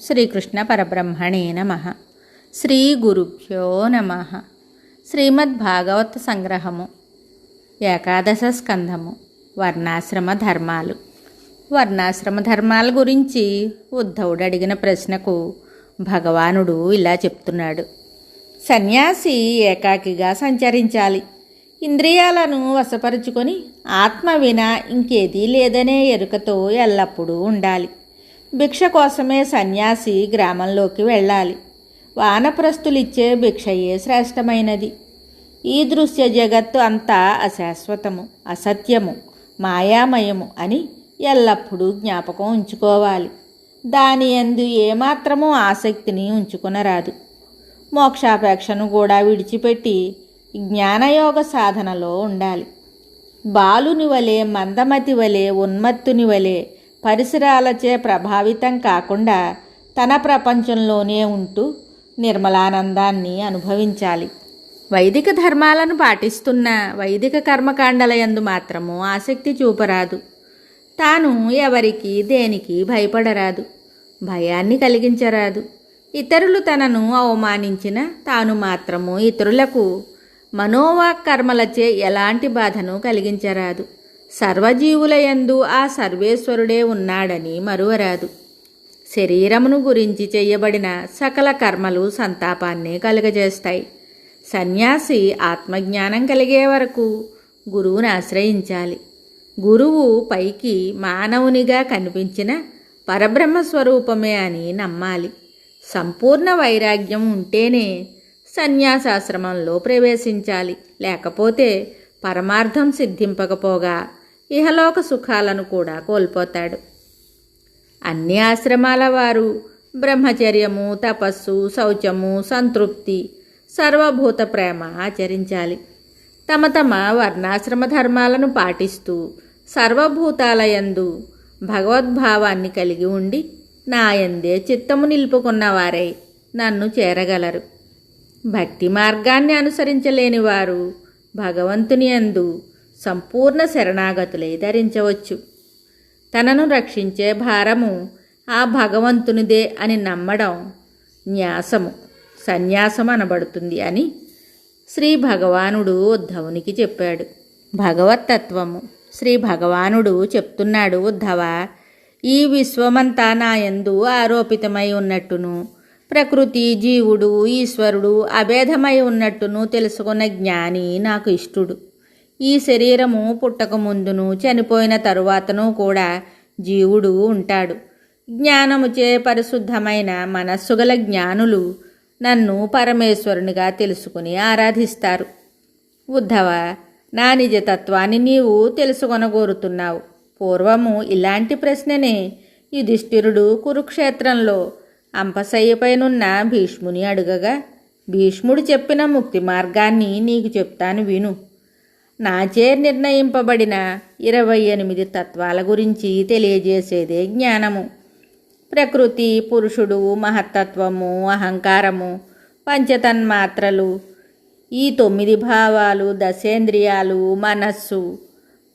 శ్రీకృష్ణ పరబ్రహ్మణే నమః. శ్రీ గురుభ్యో నమః. శ్రీమద్భాగవత సంగ్రహము, ఏకాదశ స్కంధము, వర్ణాశ్రమ ధర్మాలు. వర్ణాశ్రమ ధర్మాల గురించి ఉద్ధవుడు అడిగిన ప్రశ్నకు భగవానుడు ఇలా చెప్తున్నాడు. సన్యాసి ఏకాకిగా సంచరించాలి. ఇంద్రియాలను వశపరుచుకొని ఆత్మ వినా ఇంకేదీ లేదనే ఎరుకతో ఎల్లప్పుడూ ఉండాలి. భిక్ష కోసమే సన్యాసి గ్రామంలోకి వెళ్ళాలి. వానప్రస్థులిచ్చే భిక్షయే శ్రేష్టమైనది. ఈ దృశ్య జగత్తు అంతా అశాశ్వతము, అసత్యము, మాయామయము అని ఎల్లప్పుడూ జ్ఞాపకం ఉంచుకోవాలి. దాని యందు ఏమాత్రమూ ఆసక్తిని ఉంచుకొనరాదు. మోక్షాపేక్షను కూడా విడిచిపెట్టి జ్ఞానయోగ సాధనలో ఉండాలి. బాలుని వలె, మందమతి వలె, ఉన్మత్తుని వలె పరిసరాలచే ప్రభావితం కాకుండా తన ప్రపంచంలోనే ఉంటూ నిర్మలానందాన్ని అనుభవించాలి. వైదిక ధర్మాలను పాటిస్తున్న వైదిక కర్మకాండల యందు మాత్రము ఆసక్తి చూపరాదు. తాను ఎవరికి దేనికి భయపడరాదు, భయాన్ని కలిగించరాదు. ఇతరులు తనను అవమానించిన తాను మాత్రము ఇతరులకు మనోవాక్కర్మలచే ఎలాంటి బాధను కలిగించరాదు. సర్వజీవులయందు ఆ సర్వేశ్వరుడే ఉన్నాడని మరువరాదు. శరీరమును గురించి చేయబడిన సకల కర్మలు సంతాపాన్ని కలుగజేస్తాయి. సన్యాసి ఆత్మజ్ఞానం కలిగే వరకు గురువుని ఆశ్రయించాలి. గురువు పైకి మానవునిగా కనిపించిన పరబ్రహ్మస్వరూపమే అని నమ్మాలి. సంపూర్ణ వైరాగ్యం ఉంటేనే సన్యాసాశ్రమంలో ప్రవేశించాలి. లేకపోతే పరమార్థం సిద్ధింపకపోగా ఇహలోక సుఖాలను కూడా కోల్పోతాడు. అన్ని ఆశ్రమాల వారు బ్రహ్మచర్యము, తపస్సు, శౌచము, సంతృప్తి, సర్వభూత ప్రేమ ఆచరించాలి. తమ తమ వర్ణాశ్రమ ధర్మాలను పాటిస్తూ సర్వభూతాలయందు భగవద్భావాన్ని కలిగి ఉండి నాయందే చిత్తము నిలుపుకున్నవారై నన్ను చేరగలరు. భక్తి మార్గాన్ని అనుసరించలేని వారు భగవంతుని యందు సంపూర్ణ శరణాగతులై ధరించవచ్చు. తనను రక్షించే భారము ఆ భగవంతునిదే అని నమ్మడం న్యాసము, సన్యాసం అనబడుతుంది అని శ్రీ భగవానుడు ఉద్ధవునికి చెప్పాడు. భగవత్తత్వము. శ్రీ భగవానుడు చెప్తున్నాడు, ఉద్ధవ, ఈ విశ్వమంతా నాయందు ఆరోపితమై ఉన్నట్టును, ప్రకృతి, జీవుడు, ఈశ్వరుడు అభేదమై ఉన్నట్టును తెలుసుకున్న జ్ఞాని నాకు ఇష్టుడు. ఈ శరీరము పుట్టక ముందును చనిపోయిన తరువాతను కూడా జీవుడు ఉంటాడు. జ్ఞానముచే పరిశుద్ధమైన మనస్సు గల జ్ఞానులు నన్ను పరమేశ్వరునిగా తెలుసుకుని ఆరాధిస్తారు. ఉద్ధవ, నా నిజతత్వాన్ని నీవు తెలుసుకొనగోరుతున్నావు. పూర్వము ఇలాంటి ప్రశ్ననే యుధిష్ఠిరుడు కురుక్షేత్రంలో అంపశయ్యపైనున్న భీష్ముని అడుగగా, భీష్ముడు చెప్పిన ముక్తి మార్గాన్ని నీకు చెప్తాను విను. నాచే నిర్ణయింపబడిన 28 తత్వాల గురించి తెలియజేసేదే జ్ఞానము. ప్రకృతి, పురుషుడు, మహత్తత్వము, అహంకారము, పంచతన్మాత్రలు, ఈ 9 భావాలు, దశేంద్రియాలు, మనస్సు,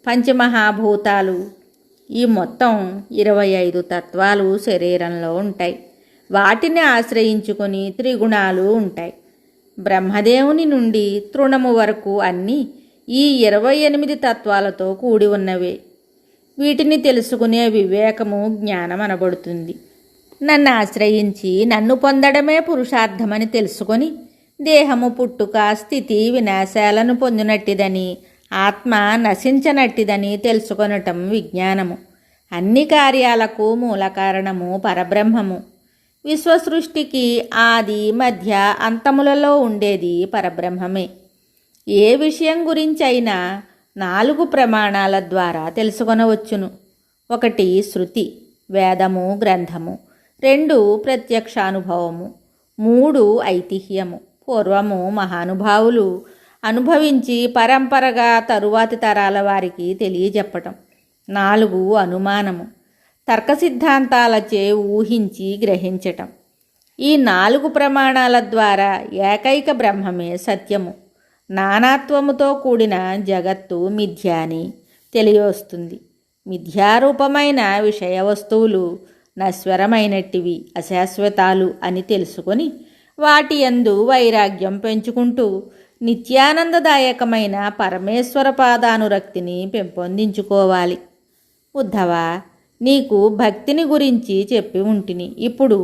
పంచమహాభూతాలు, ఈ మొత్తం 25 తత్వాలు శరీరంలో ఉంటాయి. వాటిని ఆశ్రయించుకొని త్రిగుణాలు ఉంటాయి. బ్రహ్మదేవుని నుండి తృణము వరకు అన్నీ ఈ 28 తత్వాలతో కూడి ఉన్నవే. వీటిని తెలుసుకునే వివేకము జ్ఞానం అనబడుతుంది. నన్ను ఆశ్రయించి నన్ను పొందడమే పురుషార్థమని తెలుసుకొని దేహము పుట్టుక, స్థితి, వినాశాలను పొందినట్టిదని, ఆత్మ నశించనట్టిదని తెలుసుకొనటం విజ్ఞానము. అన్ని కార్యాలకు మూల కారణము పరబ్రహ్మము. విశ్వసృష్టికి ఆది, మధ్య, అంతములలో ఉండేది పరబ్రహ్మమే. ఏ విషయం గురించి అయినా 4 ప్రమాణాల ద్వారా తెలుసుకొనవచ్చును. 1 శృతి, వేదము, గ్రంథము. 2 ప్రత్యక్షానుభవము. 3 ఐతిహ్యము, పూర్వము మహానుభావులు అనుభవించి పరంపరగా తరువాతి తరాల వారికి తెలియజెప్పటం. 4 అనుమానము, తర్క సిద్ధాంతాలచే ఊహించి గ్రహించటం. ఈ 4 ప్రమాణాల ద్వారా ఏకైక బ్రహ్మమే సత్యము. నానాత్వముతో కూడిన జగత్తు మిథ్య అని తెలియవస్తుంది. మిథ్యారూపమైన విషయ వస్తువులు నశ్వరమైనట్టివి, అశాశ్వతాలు అని తెలుసుకొని వాటి యందు వైరాగ్యం పెంచుకుంటూ నిత్యానందదాయకమైన పరమేశ్వర పాదానురక్తిని పెంపొందించుకోవాలి. ఉద్ధవ, నీకు భక్తిని గురించి చెప్పి ఉంటిని. ఇప్పుడు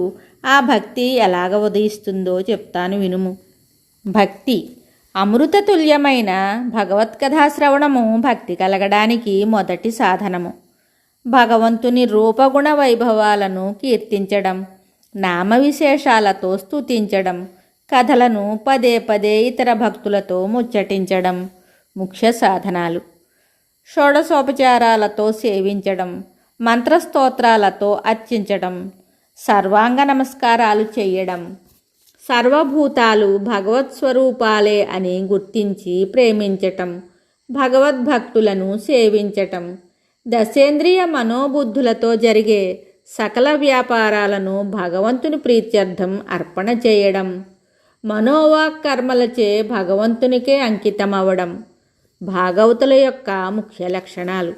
ఆ భక్తి ఎలాగ ఉదయిస్తుందో చెప్తాను వినుము. భక్తి అమృతతుల్యమైన భగవత్కథా శ్రవణము భక్తి కలగడానికి మొదటి సాధనము. భగవంతుని రూపగుణ వైభవాలను కీర్తించడం, నామవిశేషాలతో స్తుతించడం, కథలను పదే పదే ఇతర భక్తులతో ముచ్చటించడం ముఖ్య సాధనాలు. షోడశోపచారాలతో సేవించడం, మంత్రస్తోత్రాలతో అర్చించడం, సర్వాంగ నమస్కారాలు చేయడం, సర్వభూతాలు భగవత్ స్వరూపాలే అని గుర్తించి ప్రేమించటం, భగవద్భక్తులను సేవించటం, దశేంద్రియ మనోబుద్ధులతో జరిగే సకల వ్యాపారాలను భగవంతుని ప్రీత్యర్థం అర్పణ చేయడం, మనోవాక్ కర్మలచే భగవంతునికే అంకితమవ్వడం భాగవతుల యొక్క ముఖ్య లక్షణాలు.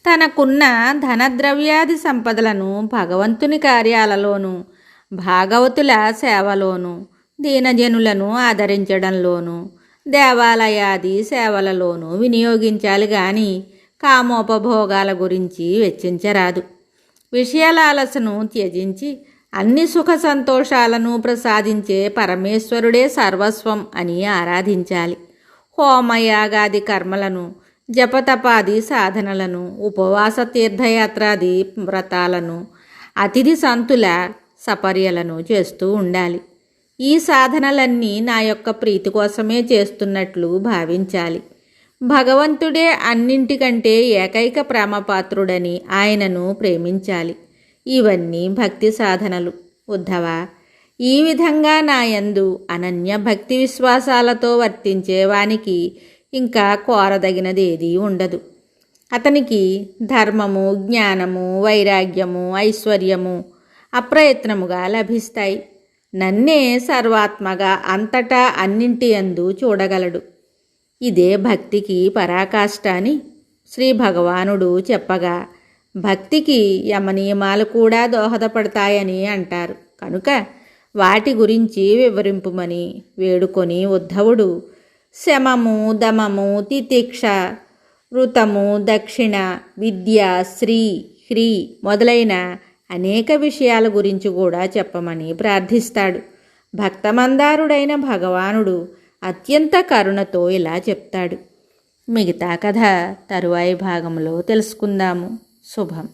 తనకున్న ధనద్రవ్యాది సంపదలను భగవంతుని కార్యాలలోనూ, భాగవతుల సేవలోనూ, దీనజనులను ఆదరించడంలోనూ, దేవాలయాది సేవలలోనూ వినియోగించాలి గాని కామోపభోగాల గురించి వెచ్చించరాదు. విషయాలాలసను త్యజించి అన్ని సుఖ సంతోషాలను ప్రసాదించే పరమేశ్వరుడే సర్వస్వం అని ఆరాధించాలి. హోమయాగాది కర్మలను, జపతపాది సాధనలను, ఉపవాస తీర్థయాత్రాది వ్రతాలను, అతిథి సంతుల సపర్యలను చేస్తూ ఉండాలి. ఈ సాధనలన్నీ నా యొక్క ప్రీతి కోసమే చేస్తున్నట్లు భావించాలి. భగవంతుడే అన్నింటికంటే ఏకైక ప్రేమపాత్రుడని ఆయనను ప్రేమించాలి. ఇవన్నీ భక్తి సాధనలు. ఉద్ధవ, ఈ విధంగా నాయందు అనన్య భక్తి విశ్వాసాలతో వర్తించే వానికి ఇంకా కోరదగినదేదీ ఉండదు. అతనికి ధర్మము, జ్ఞానము, వైరాగ్యము, ఐశ్వర్యము అప్రయత్నముగా లభిస్తాయి. నన్నే సర్వాత్మగా అంతటా అన్నింటి యందు చూడగలడు. ఇదే భక్తికి పరాకాష్ట అని శ్రీ భగవానుడు చెప్పగా, భక్తికి యమనియమాలు కూడా దోహదపడతాయని అంటారు. కనుక వాటి గురించి వివరింపుమని వేడుకొని ఉద్ధవుడు శమము, దమము, తితిక్ష, ఋతము, దక్షిణ, విద్య, శ్రీ, హ్రీ మొదలైన అనేక విషయాల గురించి కూడా చెప్పమని ప్రార్థిస్తాడు. భక్తమందారుడైన భగవానుడు అత్యంత కరుణతో ఇలా చెప్తాడు. మిగతా కథ తరువాయి భాగంలో తెలుసుకుందాము. శుభం.